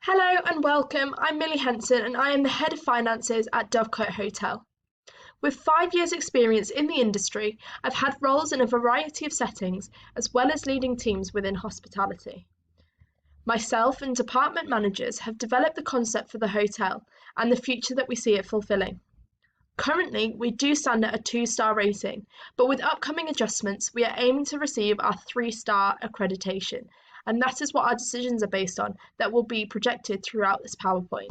Hello and welcome. I'm Millie Henson and I am the Head of Finances at Dovecote Hotel. With 5 years' experience in the industry, I've had roles in a variety of settings as well as leading teams within hospitality. Myself and department managers have developed the concept for the hotel and the future that we see it fulfilling. Currently, we do stand at a 2-star rating, but with upcoming adjustments, we are aiming to receive our 3-star accreditation, and that is what our decisions are based on that will be projected throughout this PowerPoint.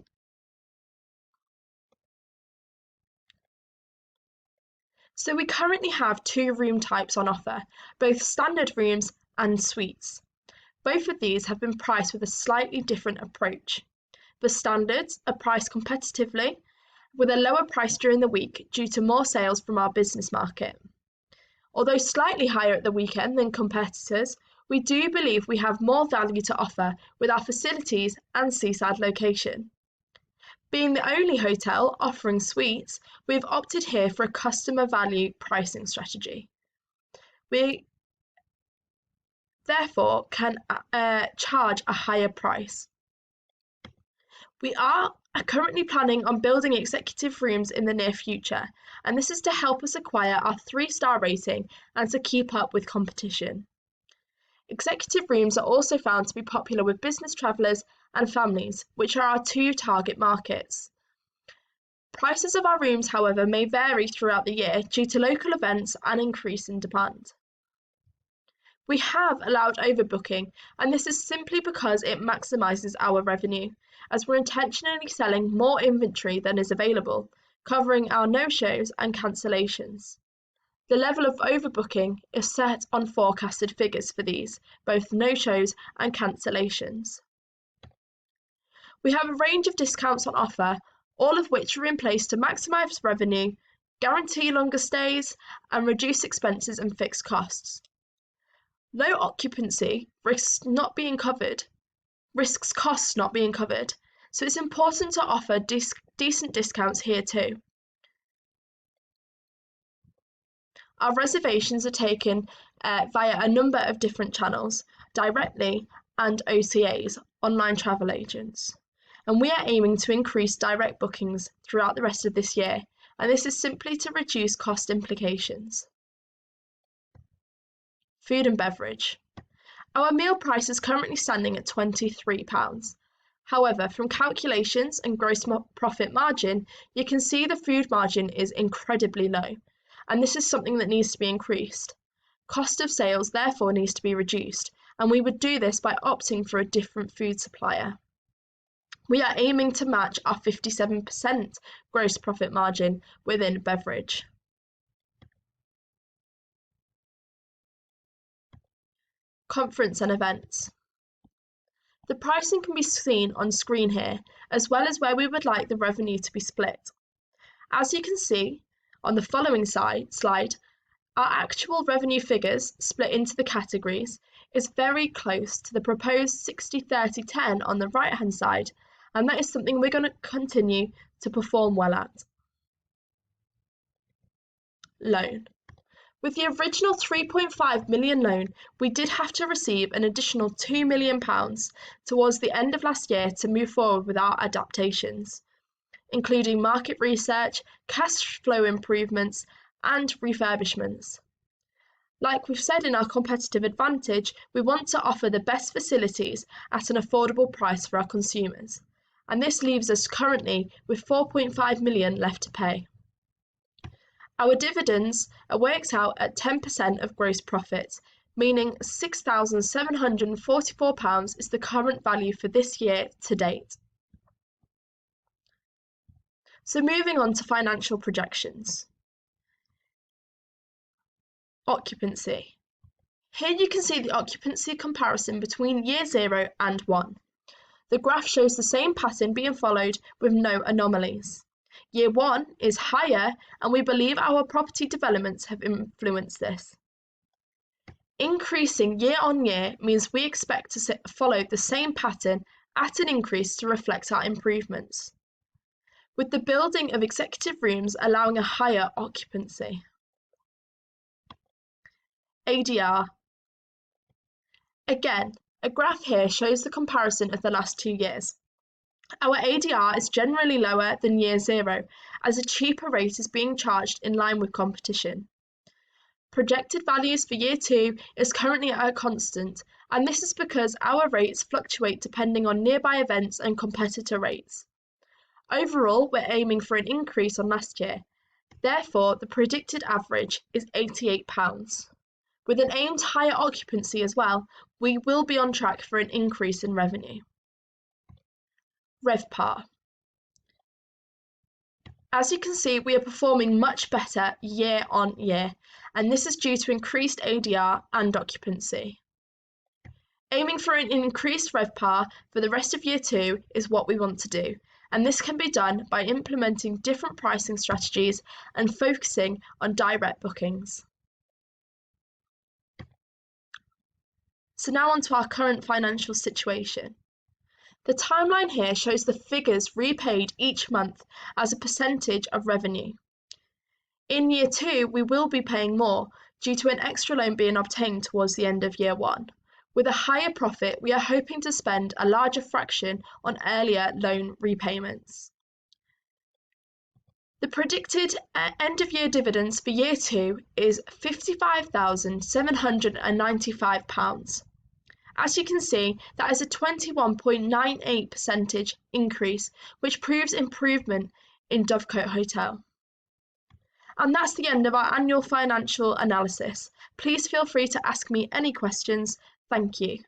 So we currently have 2 room types on offer, both standard rooms and suites. Both of these have been priced with a slightly different approach. The standards are priced competitively, with a lower price during the week due to more sales from our business market. Although slightly higher at the weekend than competitors, we do believe we have more value to offer with our facilities and seaside location. Being the only hotel offering suites, we've opted here for a customer value pricing strategy. We therefore can charge a higher price. We are currently planning on building executive rooms in the near future, and this is to help us acquire our 3-star rating and to keep up with competition. Executive rooms are also found to be popular with business travellers and families, which are our 2 target markets. Prices of our rooms, however, may vary throughout the year due to local events and increase in demand. We have allowed overbooking, and this is simply because it maximises our revenue, as we're intentionally selling more inventory than is available, covering our no-shows and cancellations. The level of overbooking is set on forecasted figures for these, both no-shows and cancellations. We have a range of discounts on offer, all of which are in place to maximise revenue, guarantee longer stays, and reduce expenses and fixed costs. Low occupancy risks costs not being covered, so it's important to offer decent discounts here too. Our reservations are taken via a number of different channels, directly and OTAs, online travel agents. And we are aiming to increase direct bookings throughout the rest of this year, and this is simply to reduce cost implications. Food and beverage. Our meal price is currently standing at £23. However, from calculations and gross profit margin, you can see the food margin is incredibly low, and this is something that needs to be increased. Cost of sales therefore needs to be reduced, and we would do this by opting for a different food supplier. We are aiming to match our 57% gross profit margin within beverage. Conference and events. The pricing can be seen on screen here, as well as where we would like the revenue to be split. As you can see on the following slide, our actual revenue figures split into the categories is very close to the proposed 60-30-10 on the right hand side, and that is something we're going to continue to perform well at. Loan. With the original £3.5 million loan, we did have to receive an additional £2 million towards the end of last year to move forward with our adaptations, including market research, cash flow improvements, and refurbishments. Like we've said in our competitive advantage, we want to offer the best facilities at an affordable price for our consumers, and this leaves us currently with £4.5 million left to pay. Our dividends are worked out at 10% of gross profit, meaning £6,744 is the current value for this year to date. So moving on to financial projections. Occupancy. Here you can see the occupancy comparison between year 0 and 1. The graph shows the same pattern being followed with no anomalies. Year 1 is higher, and we believe our property developments have influenced this. Increasing year on year means we expect to follow the same pattern at an increase to reflect our improvements, with the building of executive rooms allowing a higher occupancy. ADR. Again, a graph here shows the comparison of the last 2 years. Our ADR is generally lower than year zero, as a cheaper rate is being charged in line with competition. Projected values for year two is currently at a constant, and this is because our rates fluctuate depending on nearby events and competitor rates. Overall, we're aiming for an increase on last year. Therefore, the predicted average is £88. With an aimed higher occupancy as well, we will be on track for an increase in revenue. RevPAR. As you can see, we are performing much better year on year, and this is due to increased ADR and occupancy. Aiming for an increased RevPAR for the rest of year two is what we want to do, and this can be done by implementing different pricing strategies and focusing on direct bookings. So now on to our current financial situation. The timeline here shows the figures repaid each month as a percentage of revenue. In year two, we will be paying more due to an extra loan being obtained towards the end of year one. With a higher profit, we are hoping to spend a larger fraction on earlier loan repayments. The predicted end-of-year dividends for year two is £55,795. As you can see, that is a 21.98% increase, which proves improvement in Dovecote Hotel. And that's the end of our annual financial analysis. Please feel free to ask me any questions. Thank you.